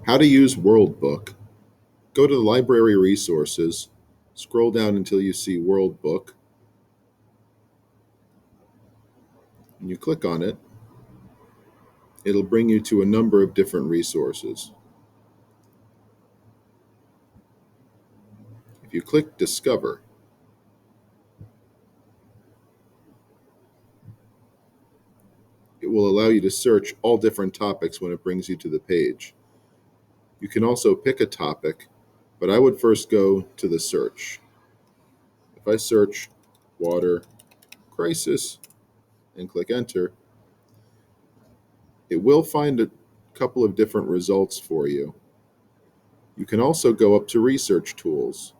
How to use Worldbook. Go to the library resources, scroll down until you see Worldbook, and you click on it. It'll bring you to a number of different resources. If you click Discover, it will allow you to search all different topics when it brings you to the page. You can also pick a topic, but I would first go to the search. If I search water crisis and click enter, it will find a couple of different results for you. You can also go up to research tools.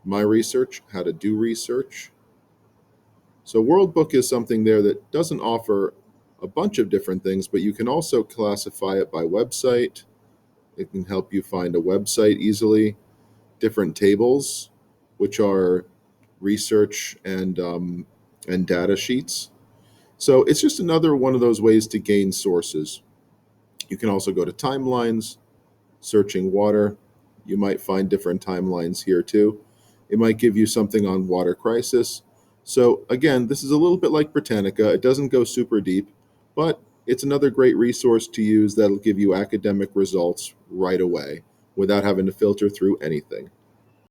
My research, how to do research. So Worldbook is something there that doesn't offer a bunch of different things, but you can also classify it by website. It can help you find a website easily. Different tables, which are research and data sheets. So it's just another one of those ways to gain sources. You can also go to timelines, searching water. You might find different timelines here too. It might give you something on water crisis. So again, this is a little bit like Britannica. It doesn't go super deep, but it's another great resource to use that'll give you academic results right away without having to filter through anything.